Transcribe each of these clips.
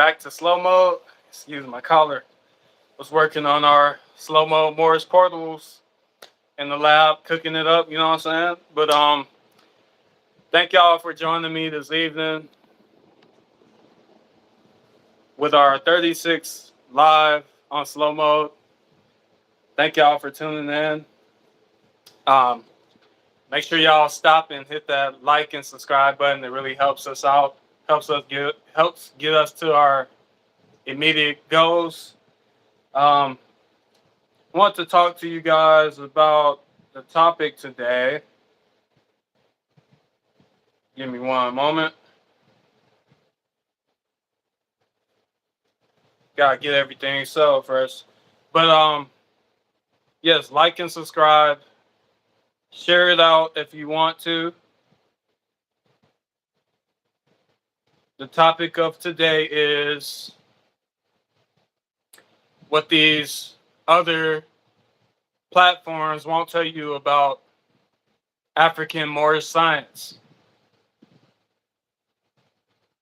back to slow mode. Excuse my collar. Was working on our slow mode moorishportals in the lab, cooking it up. You know what I'm saying? But thank y'all for joining me this evening with our 36 live on slow mode. Thank y'all for tuning in. Make sure y'all stop and hit that like and subscribe button. It really helps us out. Helps get us to our immediate goals. I want to talk to you guys about the topic today. Give me one moment. Gotta get everything settled first. But yes, like and subscribe. Share it out if you want to. The topic of today is what these other platforms won't tell you about African-Moorish science.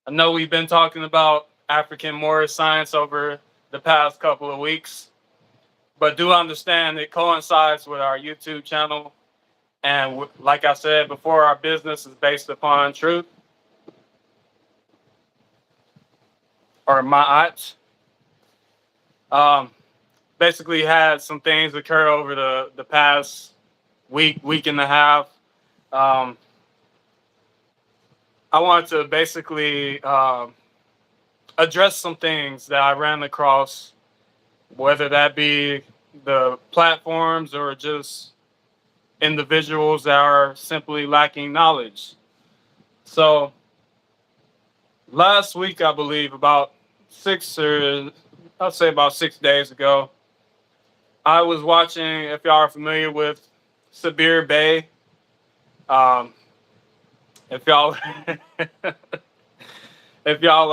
I know we've been talking about African-Moorish science over the past couple of weeks, but do understand it coincides with our YouTube channel. And like I said before, our business is based upon truth, or ma'at. Basically had some things occur over the past week and a half. I wanted to basically address some things that I ran across, whether that be the platforms or just individuals that are simply lacking knowledge. So last week, I believe about 6 days ago, I was watching, if y'all are familiar with Sabir Bey, if y'all if y'all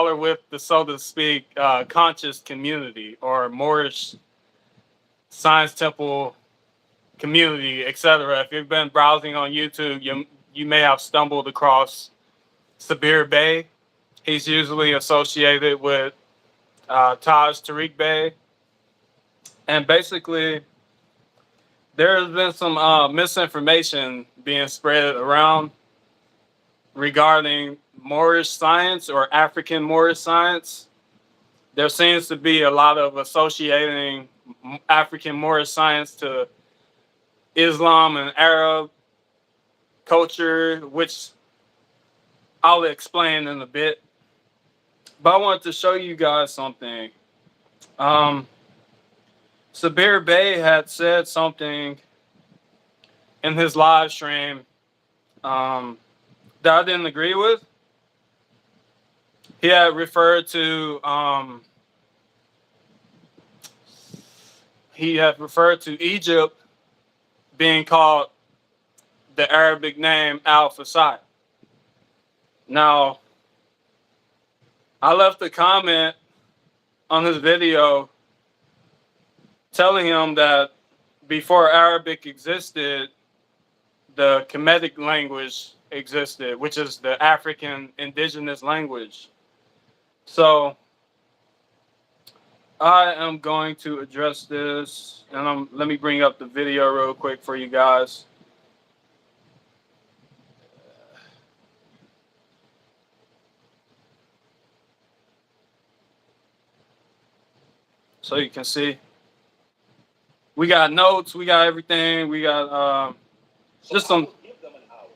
are with the, so to speak, conscious community or Moorish Science Temple community, etc. If you've been browsing on YouTube, you may have stumbled across Sabir Bey. He's usually associated with Taj Tariq Bey. And basically, there's been some misinformation being spread around regarding Moorish science or African-Moorish science. There seems to be a lot of associating African-Moorish science to Islam and Arab culture, which I'll explain in a bit. But I wanted to show you guys something. Sabir Bey had said something in his live stream that I didn't agree with. He had referred to Egypt being called the Arabic name Al-Fasad. Now, I left a comment on his video telling him that before Arabic existed, the Kemetic language existed, which is the African indigenous language. So I am going to address this, and let me bring up the video real quick for you guys. So you can see, we got notes, we got everything, we got just some. Give them an hour,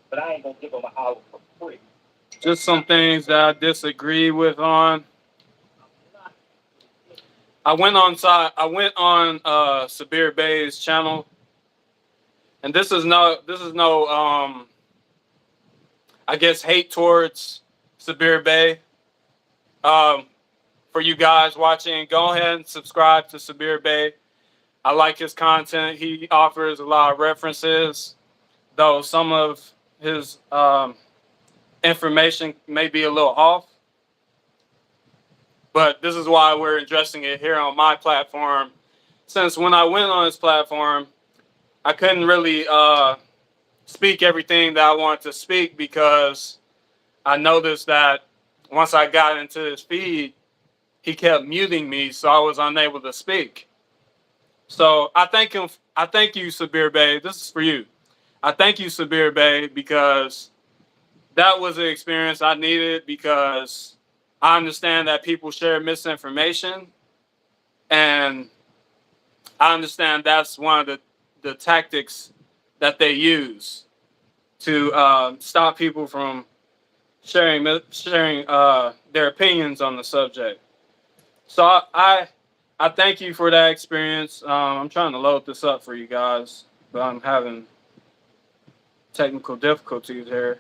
but I ain't gonna give them an hour for free. Just some things that I disagree with on. I went on Sabir Bey's channel, and this is no I guess hate towards Sabir Bey. For you guys watching, go ahead and subscribe to Sabir Bey. I like his content. He offers a lot of references, though some of his information may be a little off. But this is why we're addressing it here on my platform. Since when I went on this platform, I couldn't really speak everything that I wanted to speak because I noticed that once I got into his feed, he kept muting me, so I was unable to speak. So I thank him. I thank you, Sabir Bey. This is for you. I thank you, Sabir Bey, because that was an experience I needed, because I understand that people share misinformation, and I understand that's one of the tactics that they use to stop people from sharing their opinions on the subject. So I thank you for that experience. I'm trying to load this up for you guys, but I'm having technical difficulties here.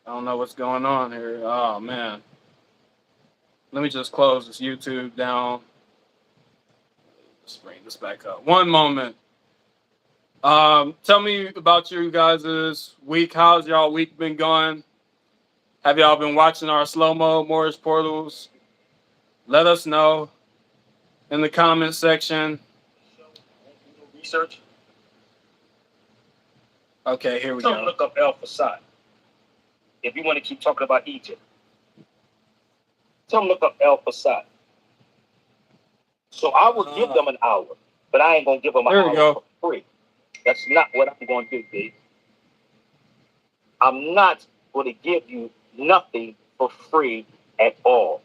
I don't know what's going on here. Oh man. Let me just close this YouTube down. Let's bring this back up. One moment. Tell me about you guys' week. How's y'all week been going? Have y'all been watching our slow-moed Moorish portals? Let us know in the comment section. Research. Okay, here we go. Look up ASAR. If you want to keep talking about Egypt, tell them look up ASAR. So I will give them an hour, but I ain't gonna give them an hour for free. That's not what I'm going to do, babe. I'm not going to give you nothing for free at all.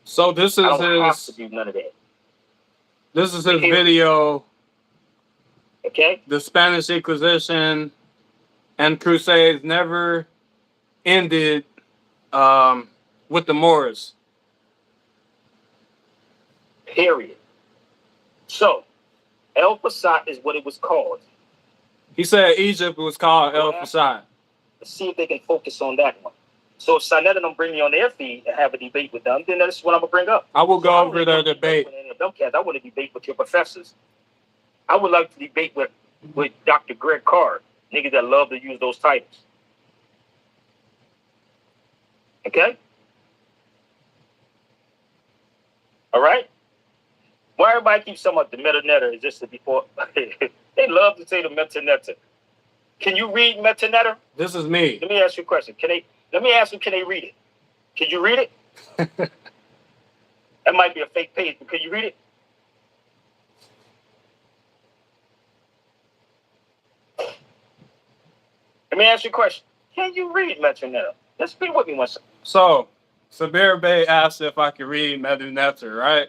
So this is I don't have to do none of that. This is his video. Okay. The Spanish Inquisition and Crusades never ended with the Moors. Period. So, ASAR is what it was called. He said Egypt was called ASAR. Let's see if they can focus on that one. So if Sanet and them bring me on their feed and have a debate with them, then that's what I'm gonna bring up. I will go over their debate. I want to debate with your professors. I would like to debate with Dr. Greg Carr, niggas that love to use those titles. Okay? All right? Why everybody keeps talking about the meta-netter is just before? They love to say the meta-netter. Can you read meta-netter? This is me. Let me ask you a question. Let me ask you, can they read it? Can you read it? That might be a fake page, but can you read it? Let me ask you a question. Can you read meta-netter? Let's be with me one second. So, Sabir Bey asked if I could read meta-netter, right?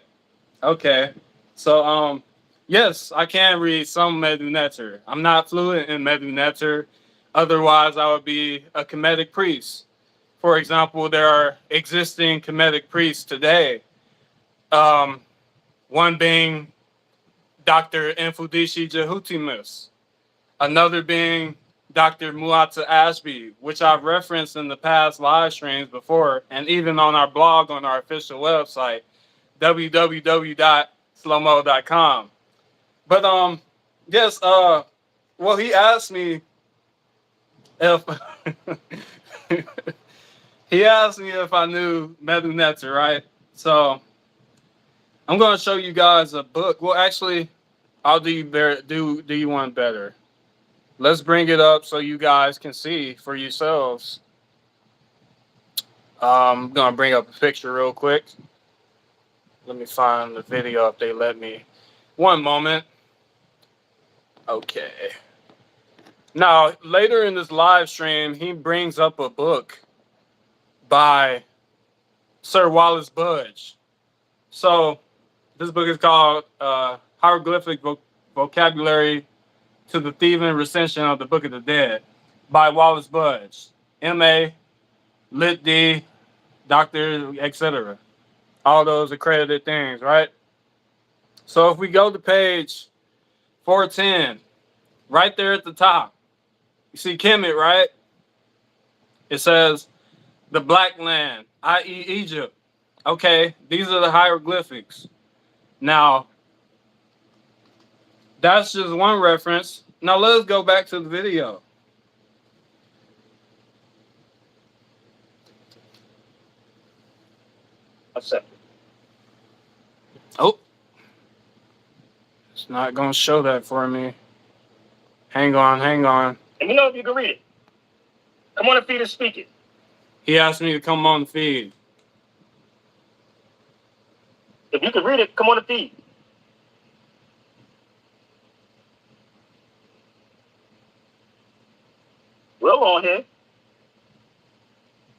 Okay. So, yes, I can read some meta-netter. I'm not fluent in meta-netter. Otherwise, I would be a Kemetic priest. For example, there are existing Kemetic priests today. One being Dr. Mfudishi Jehutimus. Another being Dr. Muata Ashby, which I've referenced in the past live streams before, and even on our blog on our official website, www.slowmoed.com. But yes, well, he asked me if he asked me if I knew meta-netter, right? So I'm gonna show you guys a book. Well, actually, I'll do you better. Do you want better? Let's bring it up so you guys can see for yourselves. I'm gonna bring up a picture real quick. Let me find the video if they let me. One moment. Okay. Now, later in this live stream, he brings up a book by Sir Wallace Budge. So, this book is called Hieroglyphic Vocabulary to the Thieving Recension of the Book of the Dead by Wallace Budge. M.A., Lit D, Doctor, etc. All those accredited things, right? So if we go to page 410, right there at the top, you see Kemet, right? It says the Black Land, i.e. Egypt. Okay, these are the hieroglyphics. Now, that's just one reference. Now let's go back to the video. A second. Oh, it's not gonna show that for me. Hang on. Let me know if you can read it. Come on the feed and speak it. He asked me to come on the feed. If you can read it, come on the feed. Will on here.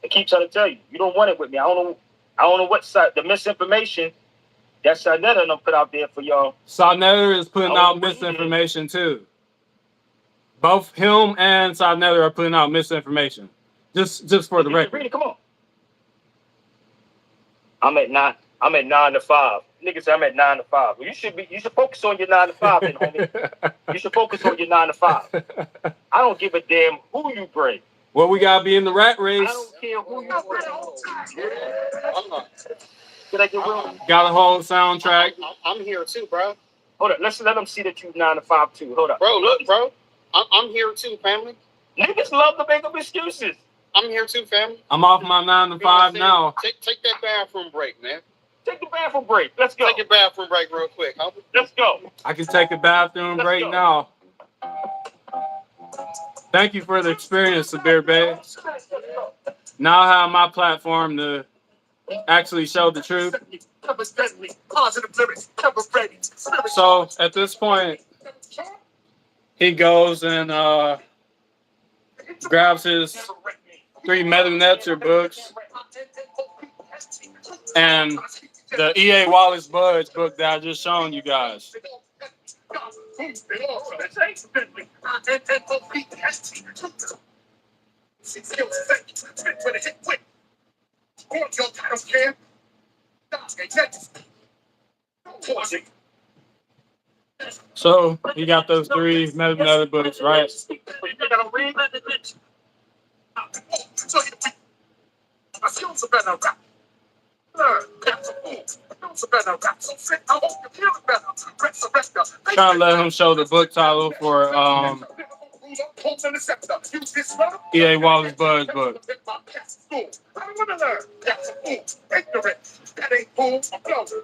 I keep trying to tell you, you don't want it with me. I don't know what side the misinformation that Sarnetta done put out there for y'all. Sarnetta is putting out misinformation too. Both him and Sarnetta are putting out misinformation. Just for the record. Read it, come on. I'm at 9 to 5. Niggas say I'm at 9 to 5. Well, you should focus on your 9 to 5 then, homie. You should focus on your 9 to 5. I don't give a damn who you bring. Well, we gotta be in the rat race. I don't care who you bring. Did I get real? Got a whole soundtrack. I'm here too, bro. Hold up, let's let them see that you 9 to 5 too. Hold up. Bro, look, bro. I'm here too, family. Niggas love to make up excuses. I'm here too, family. I'm off my 9 to 5 now. Take that bathroom break, man. Take the bathroom break. Let's go. Take your bathroom break real quick, homie. Let's go. I can take a bathroom break now. Thank you for the experience, Sabir Bey. Now I have my platform to actually show the truth. So at this point, he goes and grabs his 3 Metanetzer books and the E.A. Wallace Budge book that I just shown you guys. So you got those 3 Metanetzer books, right? Trying to let him show the book title for E.A. Wallace Budge book.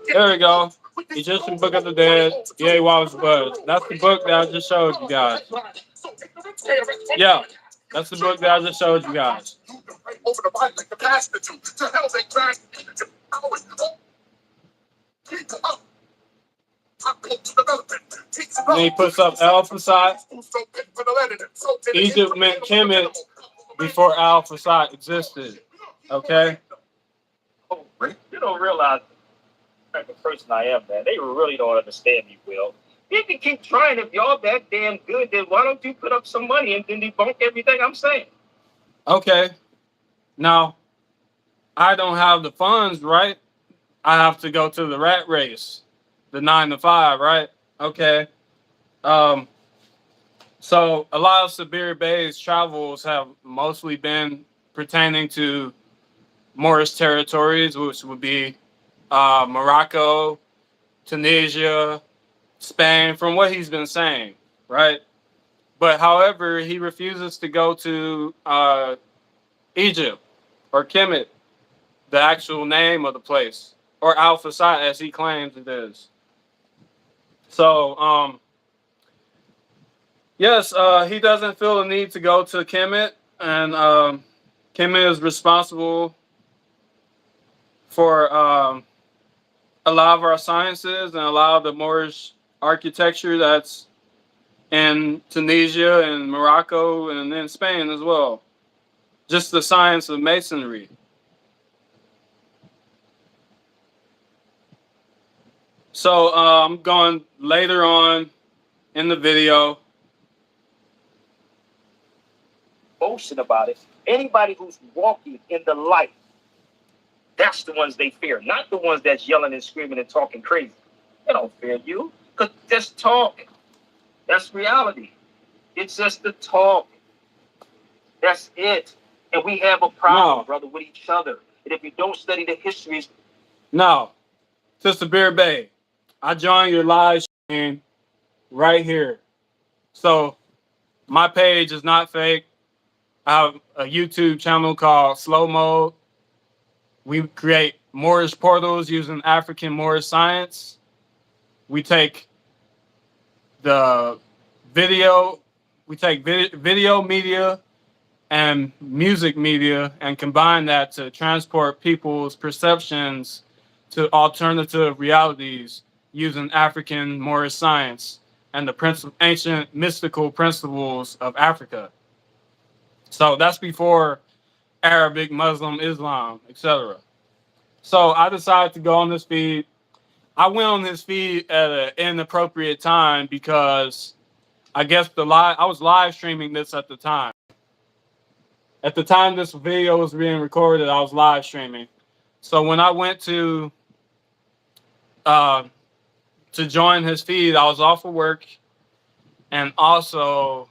There we go. Egyptian Book of the Dead, E.A. Wallace Budge. That's the book that I just showed you guys. Yeah, that's the book that I just showed you guys. Then he puts up Al-Fasad. Egypt meant Kemet before Al-Fasad existed. Okay? You don't realize the type of person I am, man. They really don't understand me, Will. You can keep trying. If y'all that damn good, then why don't you put up some money and then debunk everything I'm saying? Okay. Now, I don't have the funds, right? I have to go to the rat race, the 9 to 5, right? Okay. So a lot of Sabir Bey's travels have mostly been pertaining to Moorish territories, which would be Morocco, Tunisia, Spain, from what he's been saying, right? But however, he refuses to go to Egypt or Kemet, the actual name of the place, or Al-Fasad as he claims it is. So, yes, he doesn't feel the need to go to Kemet, and Kemet is responsible for a lot of our sciences and a lot of the Moorish architecture that's in Tunisia and Morocco and in Spain as well. Just the science of masonry. So I'm going later on in the video. Boasting about it. Anybody who's walking in the light, that's the ones they fear, not the ones that's yelling and screaming and talking crazy. They don't fear you, because just talk. That's reality. It's just the talk. That's it. And we have a problem, brother, with each other. And if you don't study the histories. No. Sister Beer Bay, I joined your live stream right here. So my page is not fake. I have a YouTube channel called SLOWMOED. We create Moorish portals using African-Moorish science. We take the video, video media and music media and combine that to transport people's perceptions to alternative realities using African-Moorish science and the ancient mystical principles of Africa. So that's before Arabic, Muslim, Islam, etc. So I decided to go on this feed. I went on his feed at an inappropriate time because I guess I was live streaming this at the time. At the time this video was being recorded, I was live streaming. So when I went to join his feed, I was off of work, and also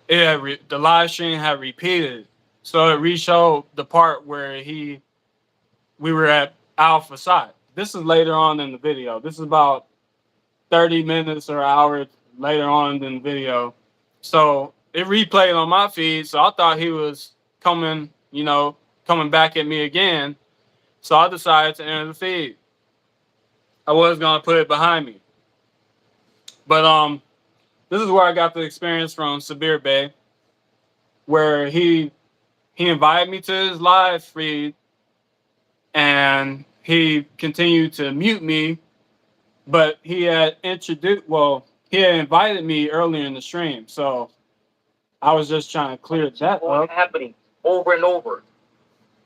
the live stream had repeated, so it re-showed the part where we were at Alpha Side. This is later on in the video. This is about 30 minutes or an hour later on in the video. So it replayed on my feed. So I thought he was coming back at me again. So I decided to enter the feed. I was gonna put it behind me. But this is where I got the experience from Sabir Bey, where he invited me to his live feed, and he continued to mute me, but he had invited me earlier in the stream, so I was just trying to clear that up. Happening over and over,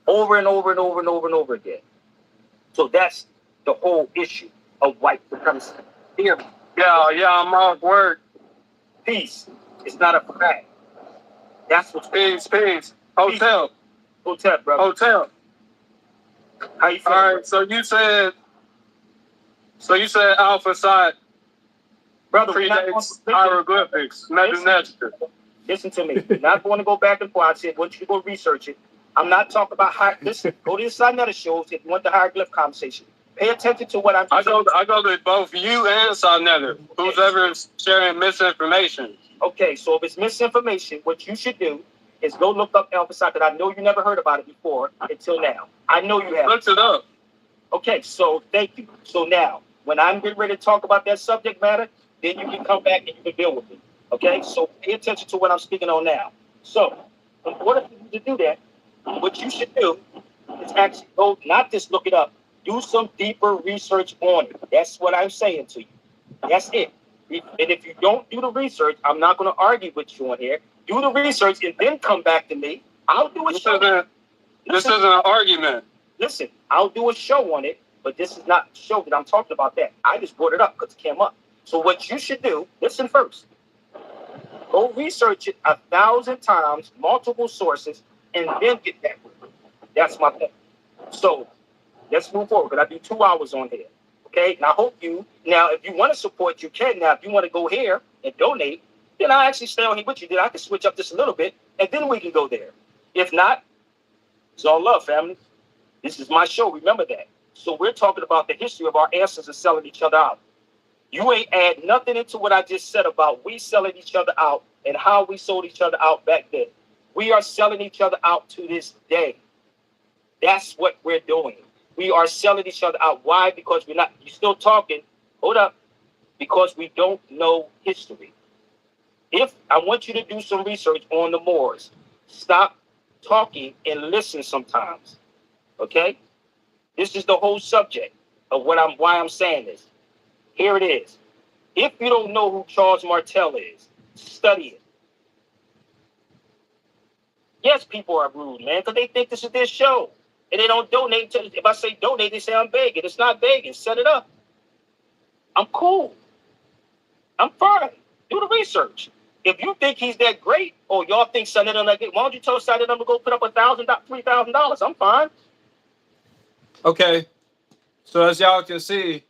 over and over and over and over and over again. So that's the whole issue of white supremacy. Hear me. Yeah, I'm off work. Peace. It's not a fact. That's what's Peace. Hotel, brother. hotel. How you feeling? All right. So you said Alpha Side Brother, predates hieroglyphics, Nebuchadnezzar. Listen to me. We're not going to go back and forth. I said, I want you to go research it. I'm not talking about listen, go to the Sinetta shows if you want the hieroglyph conversation. Pay attention to what I'm saying. I go to both you and Sinetta. Who's ever sharing misinformation. Okay, so if it's misinformation, what you should do is go look up Alpha Side, because I know you never heard about it before until now. I know you have. Looked it up. Okay, so thank you. So now, when I'm getting ready to talk about that subject matter, then you can come back and you can deal with it. Okay, so pay attention to what I'm speaking on now. So, in order for you to do that, what you should do is actually go, not just look it up, do some deeper research on it. That's what I'm saying to you. That's it. And if you don't do the research, I'm not going to argue with you on here. Do the research and then come back to me. I'll do a show. This isn't an argument. Listen, I'll do a show on it, but this is not the show that I'm talking about that. I just brought it up because it came up. So what you should do, listen first. Go research it 1,000 times, multiple sources, and then get back with it. That's my point. So let's move forward, because I do 2 hours on here. Okay, now I hope if you want to support, you can. Now, if you want to go here and donate, then I'll actually stay on here with you. Then I can switch up just a little bit, and then we can go there. If not, it's all love, family. This is my show. Remember that. So we're talking about the history of our ancestors selling each other out. You ain't add nothing into what I just said about we selling each other out and how we sold each other out back then. We are selling each other out to this day. That's what we're doing. We are selling each other out. Why? Because you're still talking. Hold up. Because we don't know history. If I want you to do some research on the Moors, stop talking and listen sometimes. Okay? This is the whole subject of why I'm saying this. Here it is. If you don't know who Charles Martel is, study it. Yes, people are rude, man, because they think this is their show. And they don't donate. If I say donate, they say I'm begging. It's not begging. Set it up. I'm cool. I'm fine. Do the research. If you think he's that great, or y'all think Sinetta like it, why don't you tell Sinetta to go put up $1,000, $3,000? I'm fine. Okay. So as y'all can see,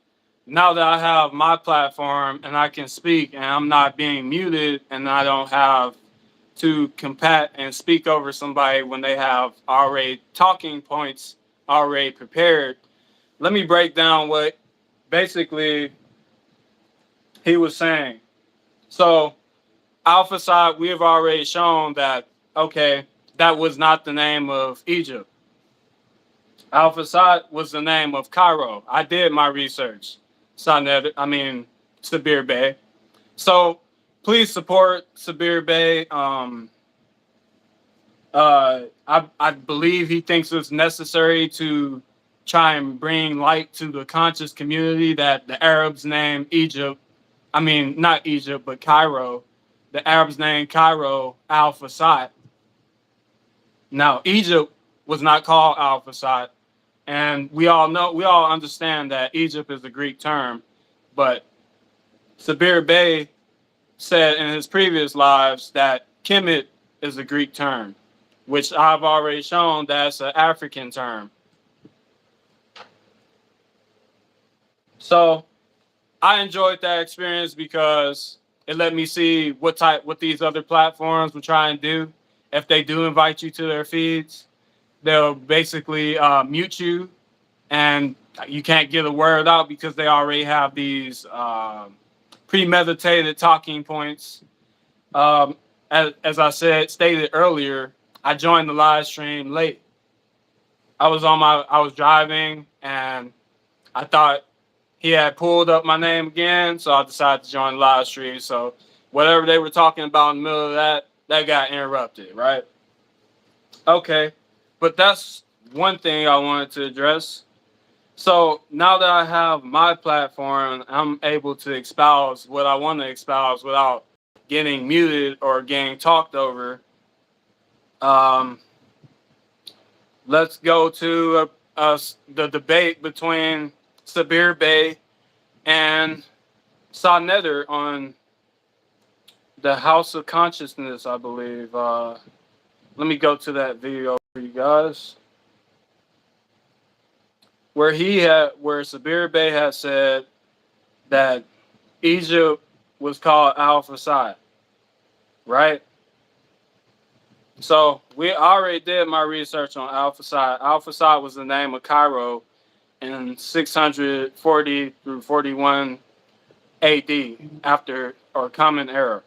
now that I have my platform and I can speak and I'm not being muted and I don't have to combat and speak over somebody when they have already talking points already prepared, let me break down what basically he was saying. So Alpha Side, we have already shown that, okay, that was not the name of Egypt. Alpha Side was the name of Cairo. I did my research. Sabir Bey. So please support Sabir Bey. I believe he thinks it's necessary to try and bring light to the conscious community that the Arabs name Egypt. I mean, not Egypt, but Cairo. The Arabs named Cairo Al Fasad. Now, Egypt was not called Al Fasad, and we all understand that Egypt is a Greek term, but Sabir Bey said in his previous lives that Kemet is a Greek term, which I've already shown that's an African term. So I enjoyed that experience because it let me see what these other platforms will try and do. If they do invite you to their feeds, they'll basically mute you, and you can't get a word out because they already have these premeditated talking points. As I stated earlier, I joined the live stream late. I was driving, and I thought he had pulled up my name again, so I decided to join the live stream. So whatever they were talking about in the middle of that got interrupted, right? Okay, but that's one thing I wanted to address. So now that I have my platform, I'm able to espouse what I want to espouse without getting muted or getting talked over. Let's go to the debate between Sabir Bey and Sa Nether on the House of Consciousness, I believe. Let me go to that video for you guys, where Sabir Bey had said that Egypt was called Al Fasad, right? So I already did my research on Al Fasad. Al Fasad was the name of Cairo in 640 through 41 AD, after or Common Era.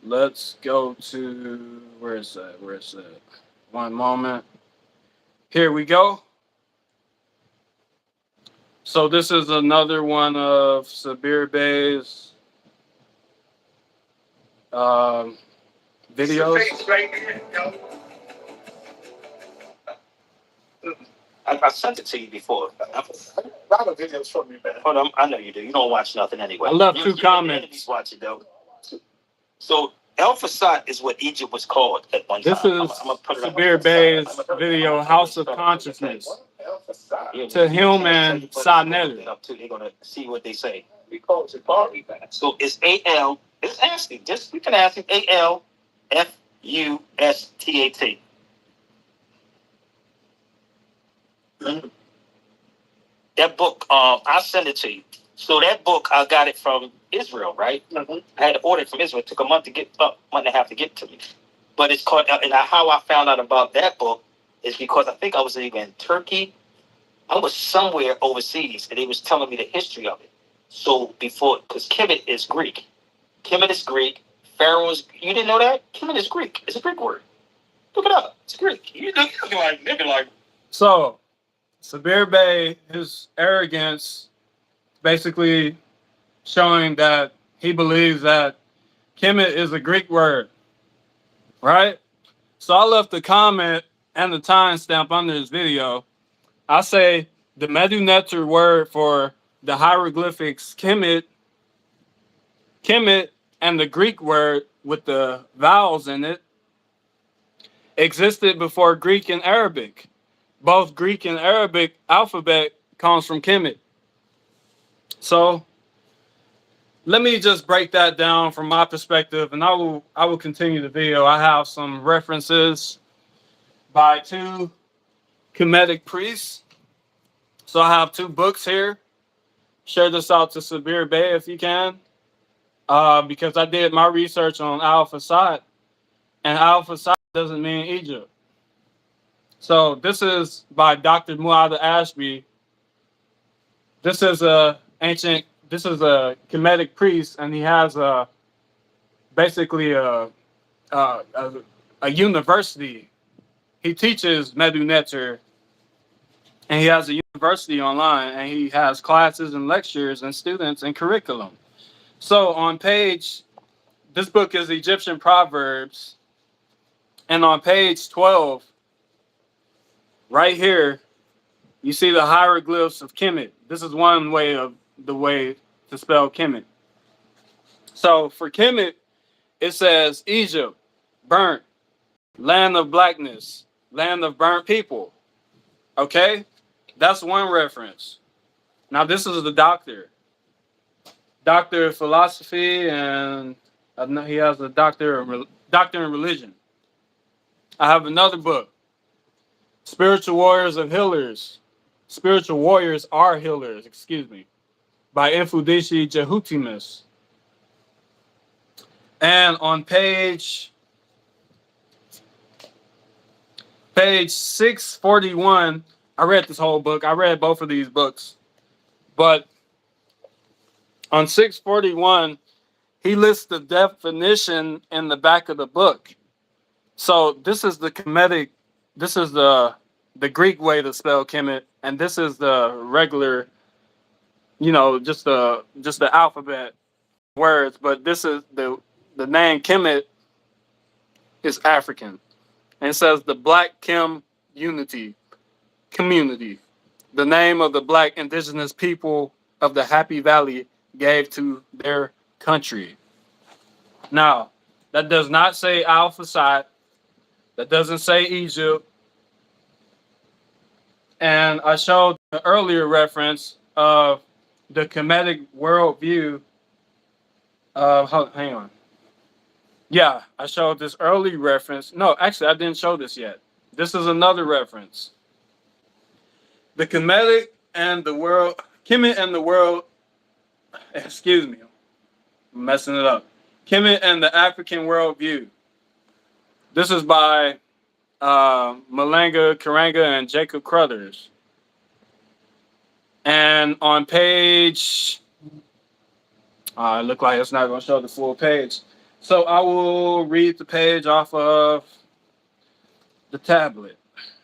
Let's go to, where is that? One moment. Here we go. So this is another one of Sabir Bey's videos. I sent it to you before. A lot of videos from you, man. Hold on, I know you do. You don't watch nothing anyway. I love two comments. Watch it though. So El Fasad is what Egypt was called at one time. This is Sabir Bey's video, House of Consciousness, to him and Sa Nether. They're gonna see what they say. We call it mauri. So it's AL. It's asking. Just we can ask him ALFUSTAT. That book, I'll send it to you. So that book, I got it from Israel, right? Mm-hmm. I had to order it from Israel. It took a month and a half to get to me. But it's called, and how I found out about that book is because I think I was either in Turkey. I was somewhere overseas, and they was telling me the history of it. So because Kemet is Greek. Kemet is Greek. Pharaoh's, you didn't know that? Kemet is Greek. It's a Greek word. Look it up. It's Greek. You looking like nigga like. So, Sabir Bey, his arrogance, basically showing that he believes that Kemet is a Greek word, right? So I left the comment and the timestamp under this video. I say the Medu Neter word for the hieroglyphics Kemet, and the Greek word with the vowels in it existed before Greek and Arabic. Both Greek and Arabic alphabet comes from Kemet. So let me just break that down from my perspective, and I will continue the video. I have some references by two Kemetic priests. So I have two books here. Share this out to Sabir Bey if you can, because I did my research on Al Fasad, and Al Fasad doesn't mean Egypt. So this is by Dr. Mu'adh Ashby. This is a Kemetic priest, and he has basically a university. He teaches Medu Neter, and he has a university online, and he has classes and lectures and students and curriculum. So on page, this book is Egyptian Proverbs, and on page 12, right here, you see the hieroglyphs of Kemet. This is one way of the way to spell Kemet. So for Kemet, it says Egypt, burnt, land of blackness, land of burnt people. Okay? That's one reference. Now this is the doctor of philosophy, and he has a doctor in religion. I have another book, Spiritual Warriors Are Healers, excuse me, by Infudishi Jehutimus. And on page 641, I read this whole book. I read both of these books. But on 641, he lists the definition in the back of the book. So this is the Kemetic, this is the Greek way to spell Kemet, and this is the regular, just the alphabet words. But this is the name Kemet is African. And it says the Black Kim community, the name of the Black indigenous people of the Happy Valley gave to their country. Now, that does not say Alpha Psi. That doesn't say Egypt. And I showed the earlier reference of the Kemetic worldview of, hang on. Yeah, I showed this early reference. No, actually, I didn't show this yet. This is another reference. The Kemet and the world, excuse me, I'm messing it up. Kemet and the African worldview. This is by Malanga Karanga and Jacob Crothers. And on page, it looked like it's not going to show the full page. So I will read the page off of the tablet,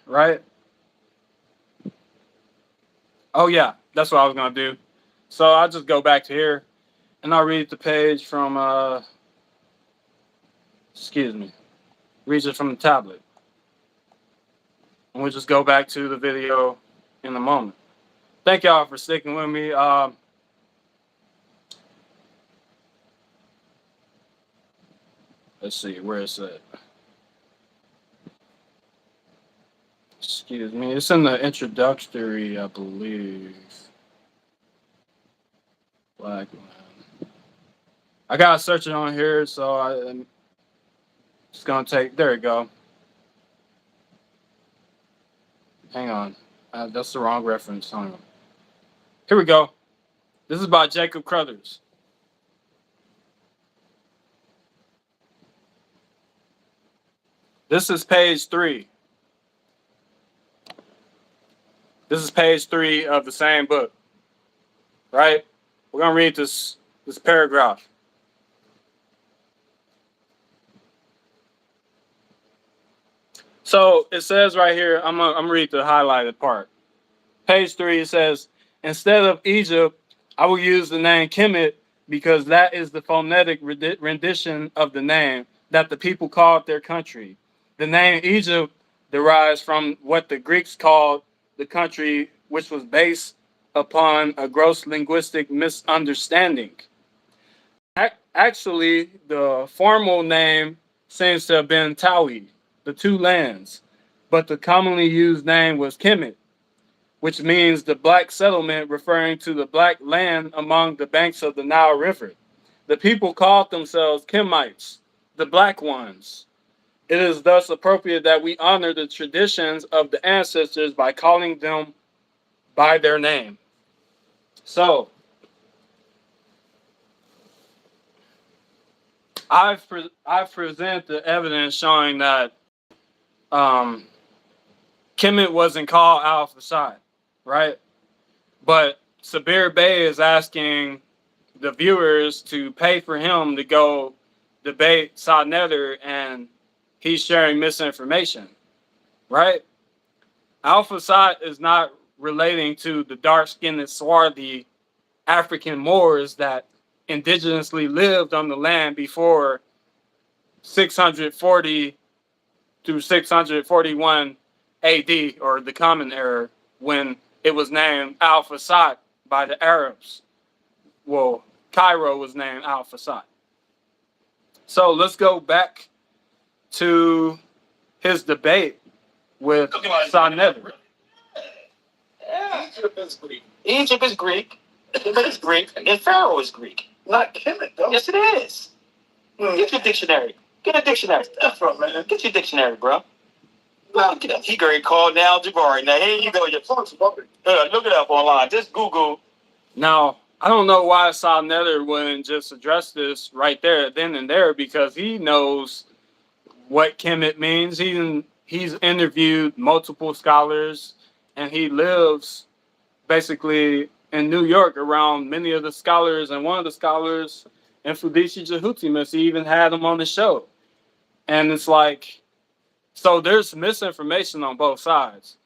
right? Oh yeah, that's what I was going to do. So I'll just go back to here and I'll read the page from, read it from the tablet. And we'll just go back to the video in a moment. Thank y'all for sticking with me. Let's see, where is it? Excuse me, it's in the introductory, I believe. Black man. I gotta search it on here, so I'm just gonna take, there we go. Hang on, that's the wrong reference. Hang on. Here we go. This is by Jacob Crothers. This is page 3. This is page 3 of the same book, right? We're gonna read this paragraph. So it says right here, I'm gonna read the highlighted part. Page 3, it says, instead of Egypt, I will use the name Kemet because that is the phonetic rendition of the name that the people called their country. The name Egypt derives from what the Greeks called the country, which was based upon a gross linguistic misunderstanding. Actually, the formal name seems to have been Tawi, the two lands, but the commonly used name was Kemet, which means the black settlement, referring to the black land among the banks of the Nile River. The people called themselves Kemites, the black ones. It is thus appropriate that we honor the traditions of the ancestors by calling them by their name. So, I've presented the evidence showing that Kemet wasn't called Alpha Psi, right? But Sabir Bey is asking the viewers to pay for him to go debate Sa Nether, and he's sharing misinformation, right? Alpha Psi is not relating to the dark-skinned, swarthy African-Moors that indigenously lived on the land before 640 through 641 AD, or the Common Era, when it was named Al Fasad by the Arabs. Well, Cairo was named Al Fasad. So let's go back to his debate with Sa-Neter. Yeah. Egypt is Greek. Egypt is Greek. Kemet is Greek. And Pharaoh is Greek. Not Kemet, though. Yes, it is. Get your dictionary. Get a dictionary. That's right, man. Get your dictionary, bro. Look it up. He great called now Jabari. Now here you go. Your look it up online. Just Google. Now, I don't know why Sa-Neter wouldn't just address this right there, then and there, because he knows what Kemet means. He's interviewed multiple scholars, and he lives basically in New York around many of the scholars, and one of the scholars, Mfudishi Jahutimus, he even had him on the show. And it's like, so there's misinformation on both sides.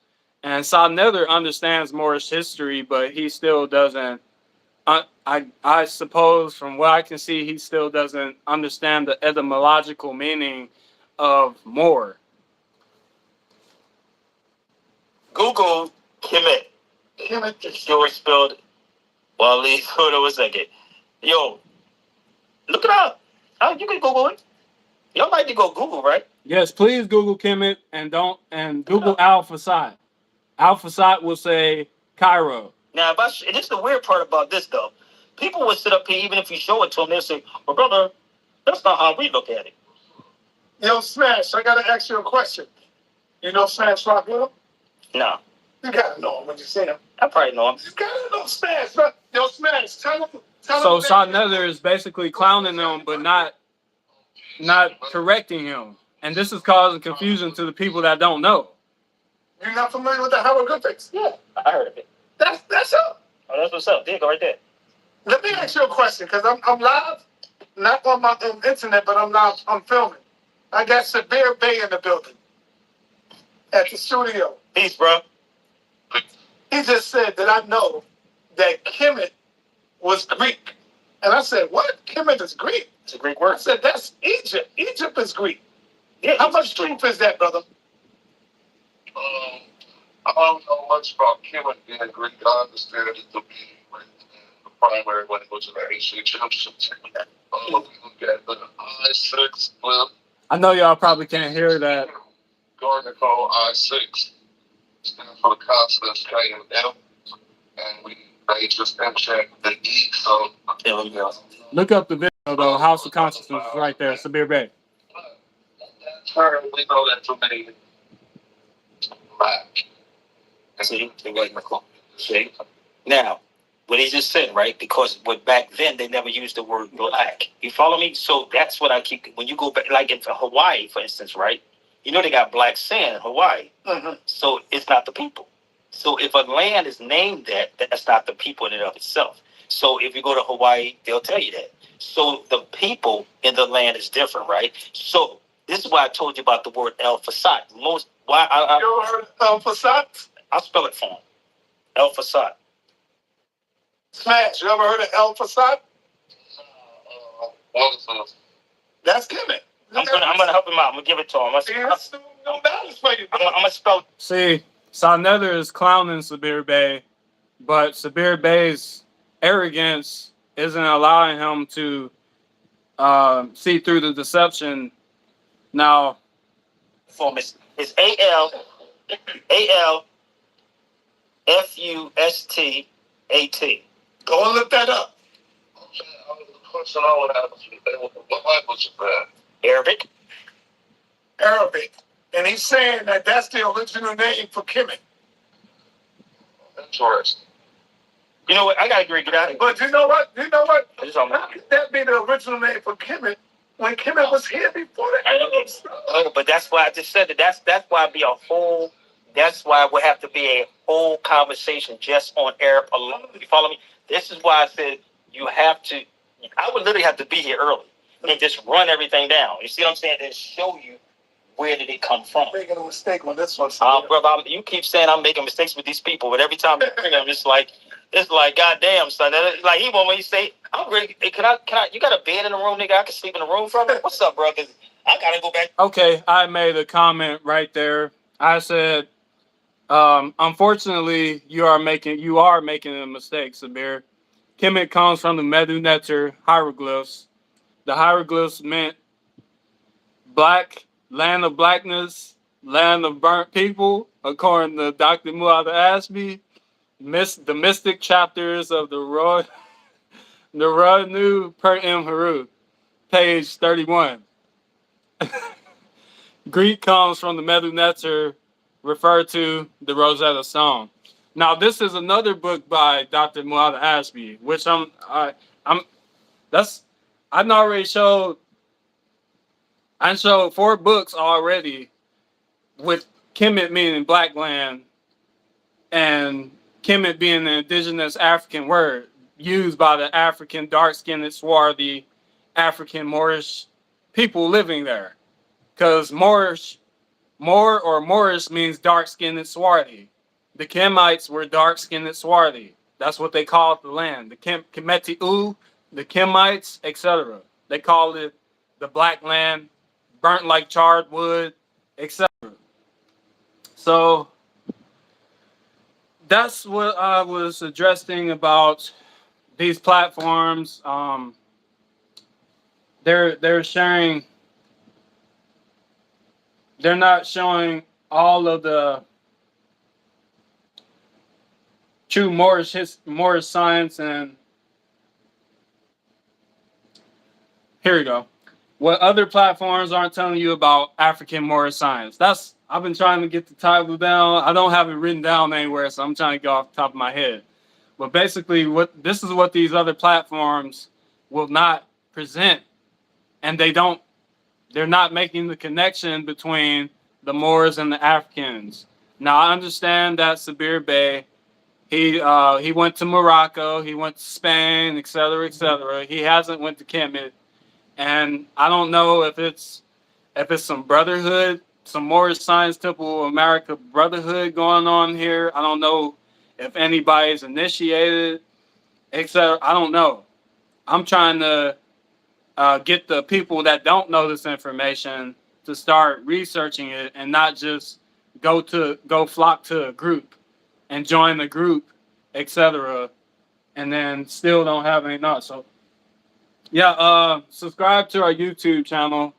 And Sa-Neter understands Moorish history, but he still doesn't, I suppose from what I can see, he still doesn't understand the etymological meaning of Moor. Google Kemet. Kemet is sure spelled. Well, hold on a second. Yo, look it up. Oh, you can Google it. Y'all like to go Google, right? Yes, please Google Kemet and Google Al Fasad. Al Fasad will say Cairo. Now, this is the weird part about this, though. People would sit up here, even if you show it to them, they'll say, well, brother, that's not how we look at it. Yo, Smash, I gotta ask you a question. You know Smash Rockwell? No. You gotta know him when you see him. I probably know him. You gotta know Smash. Yo, Smash, tell him. So Sa-Neter is basically clowning him, but not correcting him. And this is causing confusion to the people that don't know. You're not familiar with the hieroglyphics? Yeah, I heard of it. That's up. Oh, that's what's up. There you go, right there. Let me ask you a question, because I'm live, not on my internet, but I'm live. I'm filming. I got Sabir Bey in the building at the studio. Peace, bro. He just said that I know that Kemet was Greek. And I said, what? Kemet is Greek? It's a Greek I word. said, that's Egypt. Egypt is Greek. Yeah, How much truth is that, brother? I don't know much about Kemet being Greek. I understand it to be the primary language of the ancient Egyptians. We look at the I-6 clip. I know y'all probably can't hear that. Garden called I-6. Stands for the consonants K and M. And they just inject the E, so. There we go. Look up the video though, House of Consciousness is right there, Sabir Bey. Term, we know that to mean black. See, see. Now, what he just said, right? Because back then they never used the word black. You follow me? So that's what I keep. When you go back, like in Hawaii, for instance, right? You know they got black sand in Hawaii. Mm-hmm. So it's not the people. So if a land is named that, that's not the people in and of itself. So if you go to Hawaii, they'll tell you that. So the people in the land is different, right? So this is why I told you about the word El Fasad. You ever heard of El Fasad? I'll spell it for him. El Fasad. Smash, you ever heard of El Fasad? What is this? That's Kemet. I'm gonna help him out. I'm gonna give it to him. That's no knowledge for you. I'm gonna spell. See, Sa-Neter is clowning Sabir Bey, but Sabir Bey's arrogance isn't allowing him to see through the deception. Now, Form it's ALFUSTAT. Go and look that up. The question I would have is, what language is that? Arabic. Arabic. And he's saying that that's the original name for Kemet. Interesting. You know what? I gotta agree with that. But you know what? I just don't know. How could that be the original name for Kemet when Kemet was here before the Arabs? But that's why I just said that. That's why it'd be a whole. That's why it would have to be a whole conversation just on Arab alone. You follow me? This is why I said you have to. I would literally have to be here early and just run everything down. You see what I'm saying? And show you where did it come from. I'm making a mistake on this one. Brother, you keep saying I'm making mistakes with these people, but every time I bring them, it's like goddamn, son. Like he want me to say, I'm ready. Hey, can I? You got a bed in the room, nigga? I can sleep in the room from it. What's up, bro? 'Cause I gotta go back. Okay, I made a comment right there. I said, unfortunately, you are making a mistake, Sabir. Kemet comes from the Medu Neter hieroglyphs. The hieroglyphs meant black, land of blackness, land of burnt people, according to Dr. Muad Ashby. The mystic chapters of the Ranu Per M. Haru, page 31. Greek comes from the Medu Neter, referred to the Rosetta Stone. Now, this is another book by Dr. Muad Ashby, which I'm that's I've already showed. I showed 4 books already with Kemet meaning black land and Kemet being an indigenous African word used by the African dark-skinned, swarthy African-Moorish people living there. Because Moor or Moorish means dark-skinned and swarthy. The Kemites were dark-skinned and swarthy. That's what they called the land. The Kemetiu, the Kemites, etc. They called it the black land, burnt like charred wood, etc. So that's what I was addressing about these platforms. They're sharing. They're not showing all of the true Moorish science, and here we go. What other platforms aren't telling you about African-Moorish science. I've been trying to get the title down. I don't have it written down anywhere, so I'm trying to go off the top of my head. But basically, this is what these other platforms will not present, and they're not making the connection between the Moors and the Africans. Now, I understand that Sabir Bey, he went to Morocco, he went to Spain, etc., etc. He hasn't went to Kemet, and I don't know if it's some brotherhood, some Moorish Science Temple of America brotherhood going on here. I don't know if anybody's initiated, etc. I don't know. I'm trying to get the people that don't know this information to start researching it and not just go flock to a group and join the group, etc. and then still don't have any knowledge. So yeah, subscribe to our YouTube channel.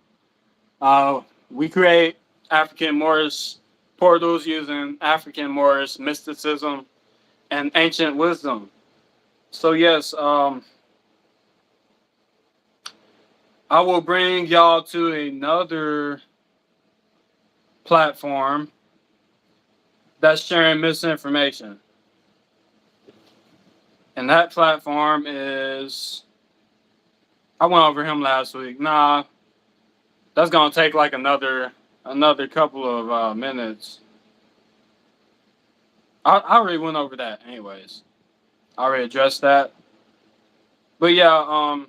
We create African-Moorish portals using African-Moorish mysticism and ancient wisdom. So yes, I will bring y'all to another platform that's sharing misinformation. And that platform is, I went over him last week. Nah, that's gonna take like another couple of minutes. I already went over that anyways. I already addressed that. But yeah,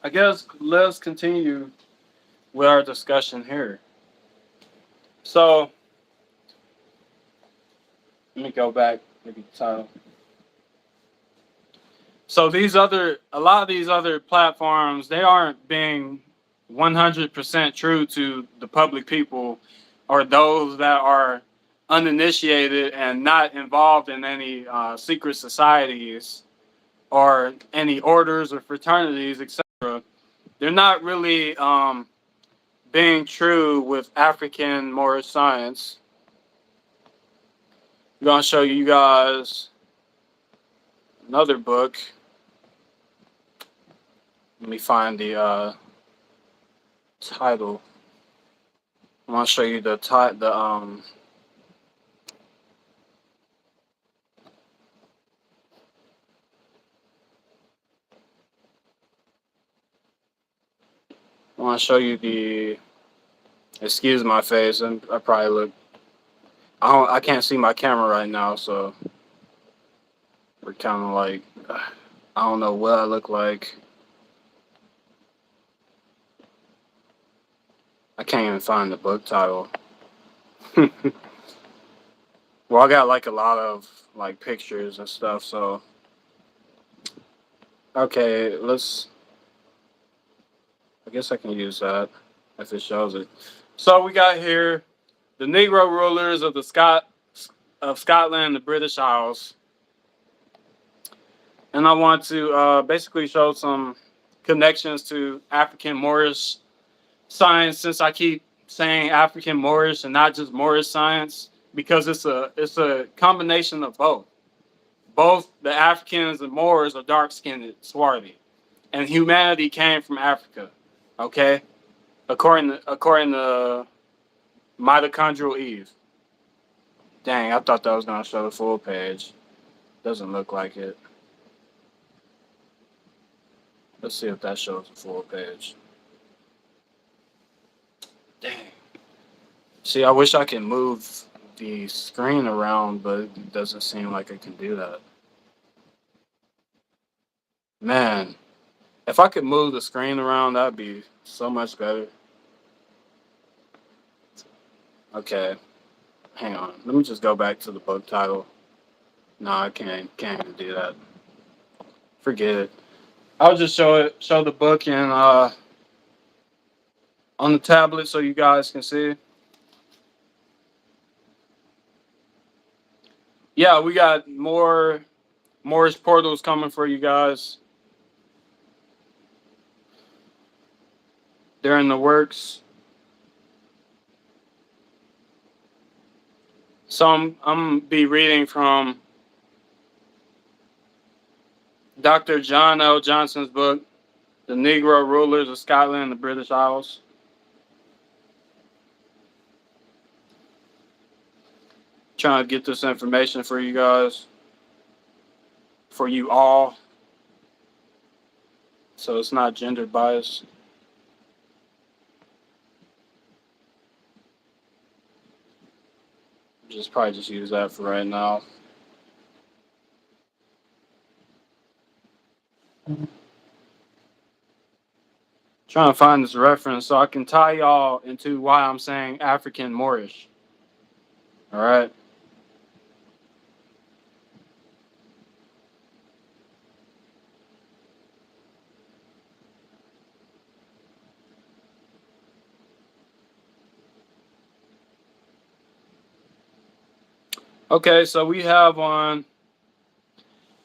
I guess let's continue with our discussion here. So let me go back, maybe the title. So a lot of these other platforms, they aren't being 100% true to the public people or those that are uninitiated and not involved in any secret societies or any orders or fraternities, etc. They're not really being true with African-Moorish science. I'm going to show you guys another book. Let me find the title. I'm going to show you the I want to show you the. Excuse my face, and I probably look. I can't see my camera right now, so we're kind of like, I don't know what I look like. I can't even find the book title. Well, I got like a lot of like pictures and stuff, so Okay, let's. I guess I can use that if it shows it. So we got here the Negro rulers of Scotland and the British Isles, and I want to basically show some connections to African-Moorish science, since I keep saying African-Moorish and not just Moorish science, because it's a combination of both. Both the Africans and Moors are dark-skinned, swarthy, and humanity came from Africa. Okay, according to mitochondrial Eve. Dang, I thought that was gonna show the full page. Doesn't look like it. Let's see if that shows the full page. Dang. See, I wish I could move the screen around, but it doesn't seem like I can do that. Man, if I could move the screen around, that'd be so much better. Okay, hang on. Let me just go back to the book title. No, I can't even do that. Forget it. I'll just show the book in on the tablet so you guys can see. Yeah, we got more Moorish portals coming for you guys. They're in the works. So I'm gonna be reading from Dr. John L. Johnson's book, The Negro Rulers of Scotland and the British Isles. Trying to get this information for you guys, for you all, so it's not gender biased. Probably just use that for right now. Trying to find this reference so I can tie y'all into why I'm saying African-Moorish. All right. Okay, so we have on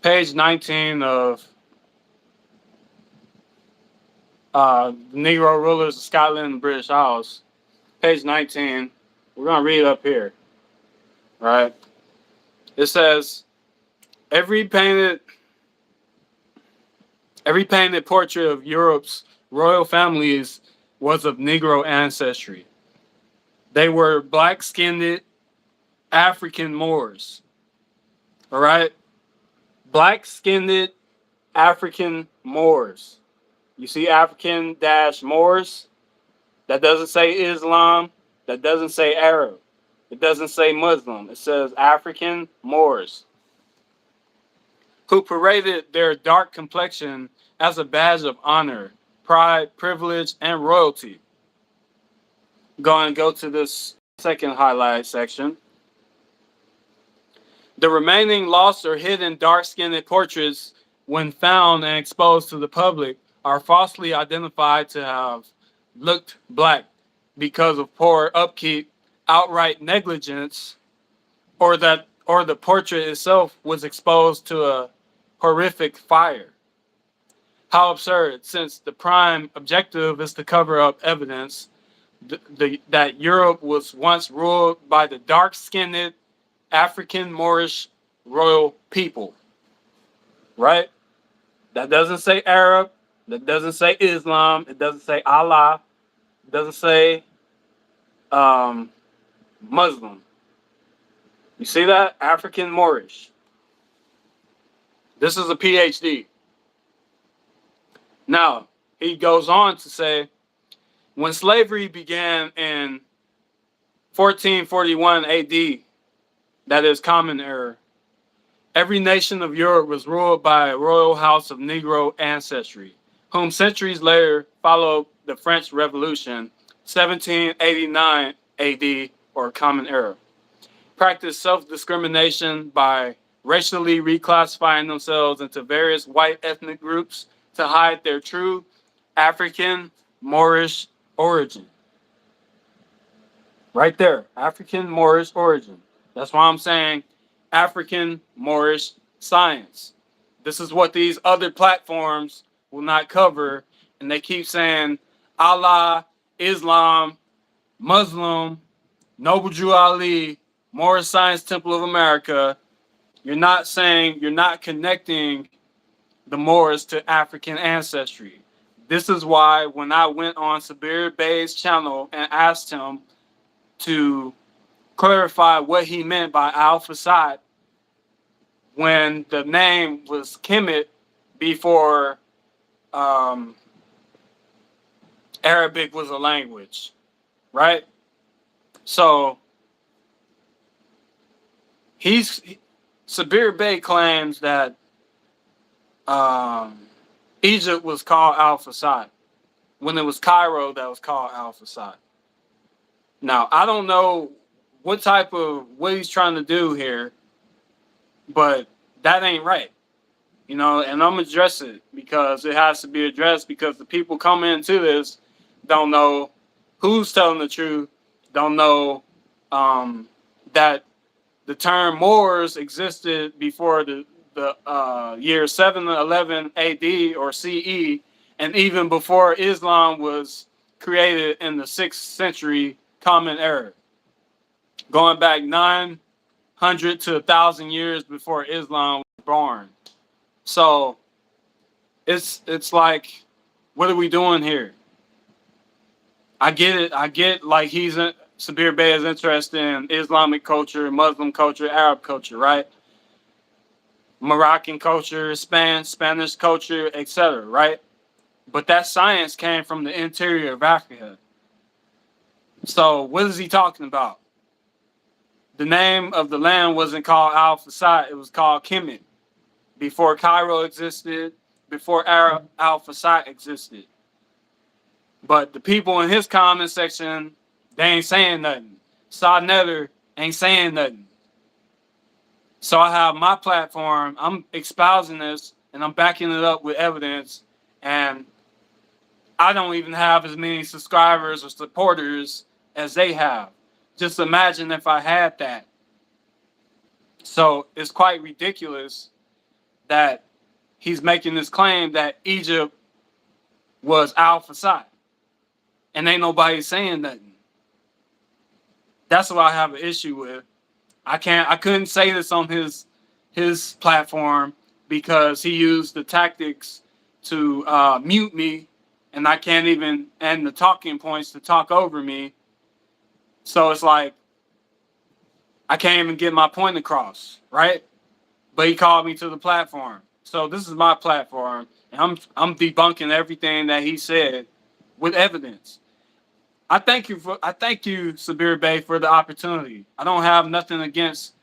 page 19 of Negro Rulers of Scotland and British Isles, page 19, we're going to read up here, right? It says, every painted portrait of Europe's royal families was of Negro ancestry. They were black-skinned African-Moors, all right? Black-skinned African-Moors. You see African-Moors? That doesn't say Islam. That doesn't say Arab. It doesn't say Muslim. It says African-Moors, who paraded their dark complexion as a badge of honor, pride, privilege, and royalty. Go to this second highlight section. The remaining lost or hidden dark-skinned portraits, when found and exposed to the public, are falsely identified to have looked black because of poor upkeep, outright negligence, or the portrait itself was exposed to a horrific fire. How absurd, since the prime objective is to cover up evidence that Europe was once ruled by the dark-skinned African-Moorish royal people, right? That doesn't say Arab. That doesn't say Islam. It doesn't say Allah. It doesn't say Muslim. You see that? African-Moorish. This is a PhD. Now, he goes on to say, when slavery began in 1441 AD, that is common era, every nation of Europe was ruled by a royal house of Negro ancestry, whom centuries later followed the French Revolution, 1789 AD, or common era, practiced self-discrimination by racially reclassifying themselves into various white ethnic groups to hide their true African-Moorish origin. Right there, African-Moorish origin. That's why I'm saying African-Moorish science. This is what these other platforms will not cover. And they keep saying Allah, Islam, Muslim, Noble Jew Ali, Moorish Science Temple of America. You're not saying, you're not connecting the Moors to African ancestry. This is why when I went on Sabir Bey's channel and asked him to clarify what he meant by Al Fasad when the name was Kemet before Arabic was a language, right? So Sabir Bey claims that Egypt was called Al Fasad when it was Cairo that was called Al Fasad. Now, I don't know what he's trying to do here, but that ain't right. You know, and I'm gonna address it because it has to be addressed because the people coming into this don't know who's telling the truth, don't know that the term Moors existed before the year 711 AD or CE, and even before Islam was created in the 6th century Common Era, going back 900 to 1,000 years before Islam was born. So it's like, what are we doing here? I get it. I get like Sabir Bey is interested in Islamic culture, Muslim culture, Arab culture, right? Moroccan culture, Spanish culture, etc., right? But that science came from the interior of Africa. So what is he talking about? The name of the land wasn't called Al Fasad, it was called Kemet. Before Cairo existed, before Al Fasad existed. But the people in his comment section, they ain't saying nothing. Sa Netter ain't saying nothing. So I have my platform, I'm espousing this, and I'm backing it up with evidence, and I don't even have as many subscribers or supporters as they have. Just imagine if I had that. So it's quite ridiculous that he's making this claim that Egypt was Al Fasad, and ain't nobody saying nothing. That's what I have an issue with. I couldn't say this on his platform because he used the tactics to mute me, and I can't even end the talking points to talk over me. So it's like I can't even get my point across, right? But he called me to the platform. So this is my platform, and I'm debunking everything that he said with evidence. I thank you, Sabir Bey, for the opportunity. I don't have nothing against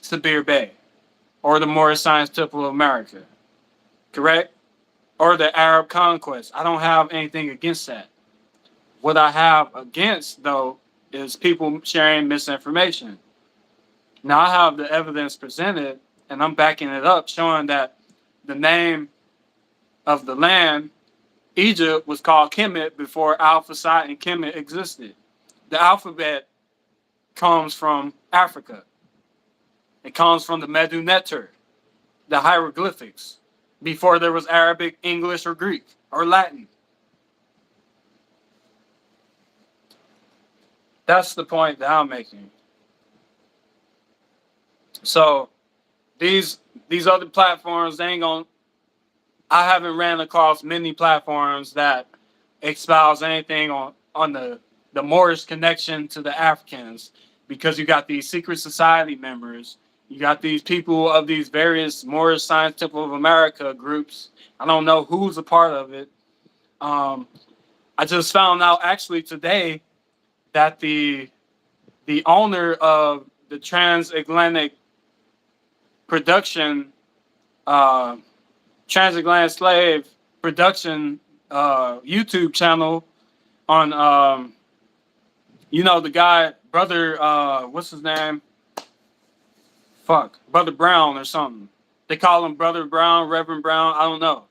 Sabir Bey or the Moorish Science Temple of America, correct? Or the Arab conquest. I don't have anything against that. What I have against, though, is people sharing misinformation. Now I have the evidence presented, and I'm backing it up, showing that the name of the land, Egypt, was called Kemet before Al Fasad and Kemet existed. The alphabet comes from Africa. It comes from the Medu Neter, the hieroglyphics, before there was Arabic, English, or Greek, or Latin. That's the point that I'm making. So these other platforms, they ain't gonna. I haven't ran across many platforms that espouse anything on the Moorish connection to the Africans, because you got these secret society members, you got these people of these various Moorish Science Temple of America groups. I don't know who's a part of it. I just found out actually today that the owner of the transatlantic production, transatlantic slave production YouTube channel on, you know, the guy, brother, what's his name? Brother Brown or something. They call him Brother Brown, Reverend Brown. I don't know.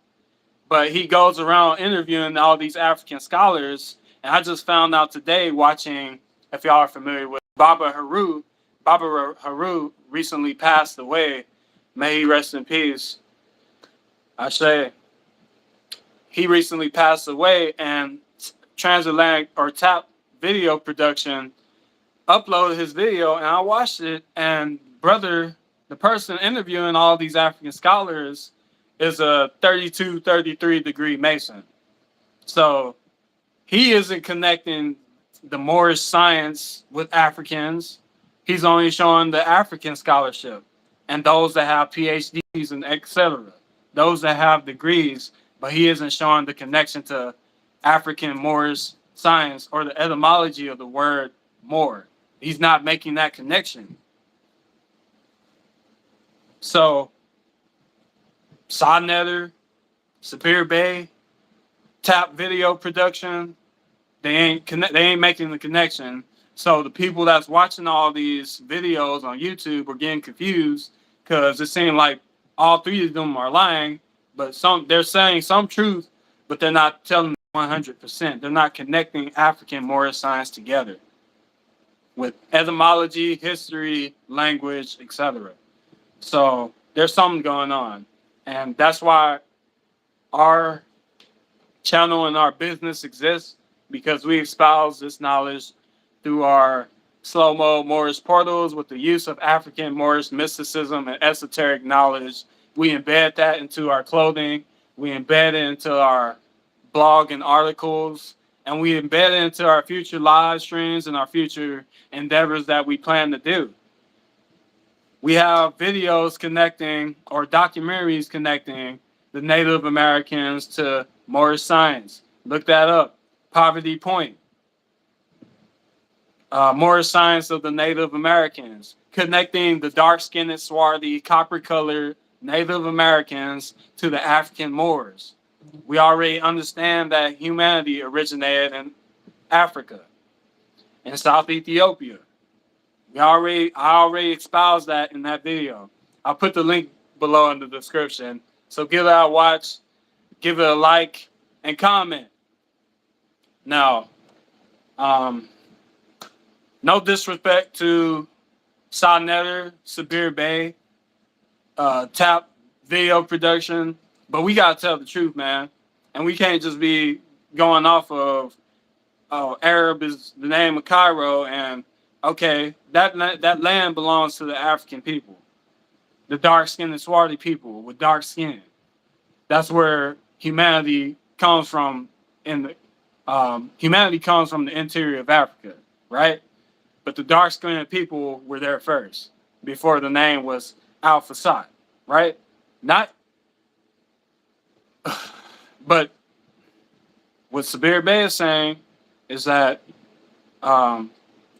But he goes around interviewing all these African scholars. And I just found out today watching, if y'all are familiar with Baba Haru. Baba Haru recently passed away. May he rest in peace. I say he recently passed away, and Transatlantic or Tap Video Production uploaded his video, and I watched it, and brother, the person interviewing all these African scholars is a 32, 33 degree Mason. So he isn't connecting the Moorish science with Africans. He's only showing the African scholarship and those that have PhDs and etc. Those that have degrees, but he isn't showing the connection to African-Moorish science or the etymology of the word Moor. He's not making that connection. So, Sodnetter, Superior Bay, Tap Video Production, they ain't making the connection. So the people that's watching all these videos on YouTube are getting confused because it seems like all three of them are lying, but they're saying some truth, but they're not telling 100%. They're not connecting African-Moorish science together with etymology, history, language, etc. So there's something going on. And that's why our channel and our business exists, because we espouse this knowledge through our slow-moed Moorish portals with the use of African-Moorish mysticism and esoteric knowledge. We embed that into our clothing. We embed it into our blog and articles. And we embed it into our future live streams and our future endeavors that we plan to do. We have videos connecting, or documentaries connecting, the Native Americans to Moorish science. Look that up. Poverty Point. Moorish science of the Native Americans. Connecting the dark-skinned, swarthy, copper-colored Native Americans to the African-Moors. We already understand that humanity originated in Africa, in South Ethiopia. I already espoused that in that video. I'll put the link below in the description. So give it a watch, give it a like, and comment. Now, no disrespect to Sodnetter, Sabir Bay, Tap Video Production, but we gotta tell the truth, man. And we can't just be going off of Arab is the name of Cairo, and okay, that land belongs to the African people, the dark-skinned and swarthy people with dark skin. That's where humanity comes from. Humanity comes from the interior of Africa, right? But the dark-skinned people were there first, before the name was Al-Fasad, right? But what Sabir Bey is saying is that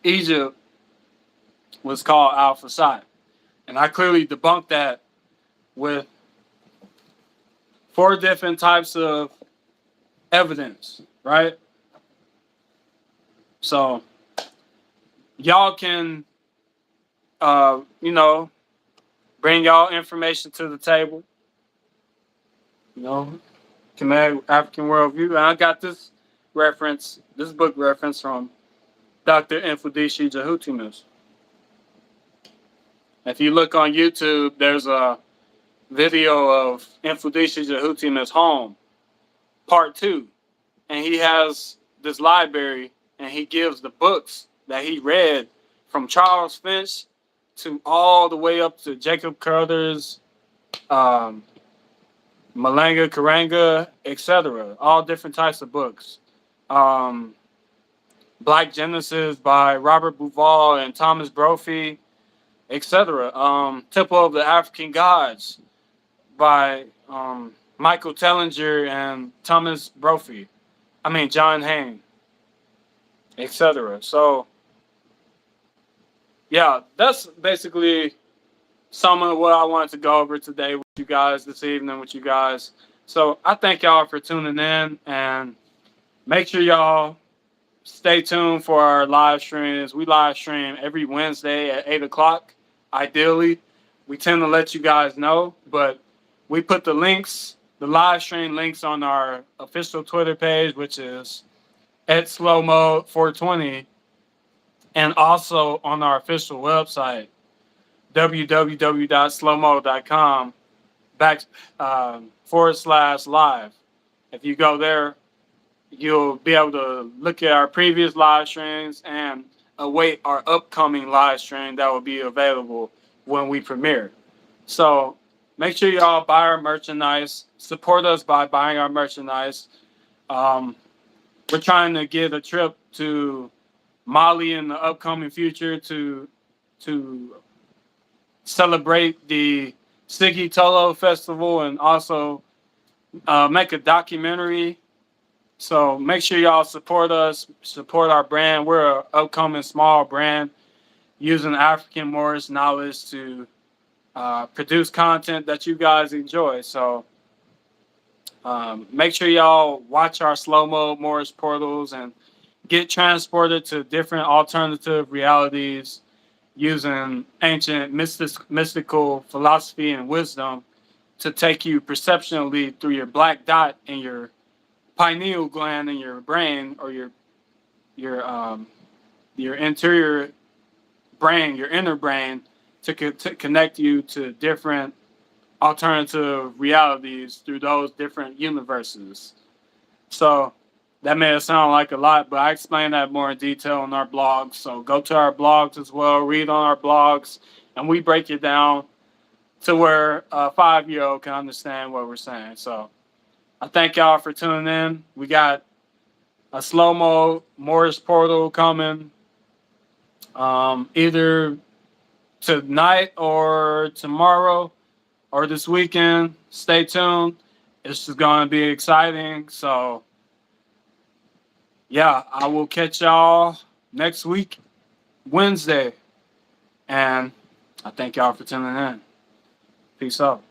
Egypt was called Al-Fasad. And I clearly debunked that with 4 different types of evidence, right? So y'all can, bring y'all information to the table. Command African worldview. And I got this book reference from Dr. Infodishi Jahutimus. If you look on YouTube, there's a video of Infodishi Jahutimus' home, part 2. And he has this library, and he gives the books that he read from Charles Finch to all the way up to Jacob Carter's Malanga Karanga, etc. All different types of books. Black Genesis by Robert Bouval and Thomas Brophy, etc. Temple of the African Gods by Michael Tellinger and Thomas Brophy. John Hayne, etc. So, yeah, that's basically some of what I wanted to go over today with you guys, this evening with you guys. So I thank y'all for tuning in, and make sure y'all stay tuned for our live streams. We live stream every Wednesday at 8 o'clock, ideally. we tend to let you guys know, but we put the links, the live stream links on our official Twitter page, which is at SLOWMOED420, and also on our official website, www.slowmoed.com /live. If you go there, you'll be able to look at our previous live streams and await our upcoming live stream that will be available when we premiere. So make sure y'all buy our merchandise. Support us by buying our merchandise. We're trying to get a trip to Mali in the upcoming future to celebrate the Sigi Tolo Festival and also make a documentary. So make sure y'all support us, support our brand. We're an upcoming small brand using African-Moorish knowledge to produce content that you guys enjoy. So make sure y'all watch our slow-moed Moorish portals and get transported to different alternative realities using ancient mystical philosophy and wisdom to take you perceptually through your black dot in your pineal gland in your brain, or your interior brain, your inner brain, to connect you to different alternative realities through those different universes. So that may have sounded like a lot, but I explain that more in detail on our blogs. So go to our blogs as well, read on our blogs, and we break it down to where a 5-year-old can understand what we're saying. So I thank y'all for tuning in. We got a slow-mo Moorish portal coming either tonight or tomorrow or this weekend. Stay tuned. It's just going to be exciting. So, yeah, I will catch y'all next week, Wednesday. And I thank y'all for tuning in. Peace out.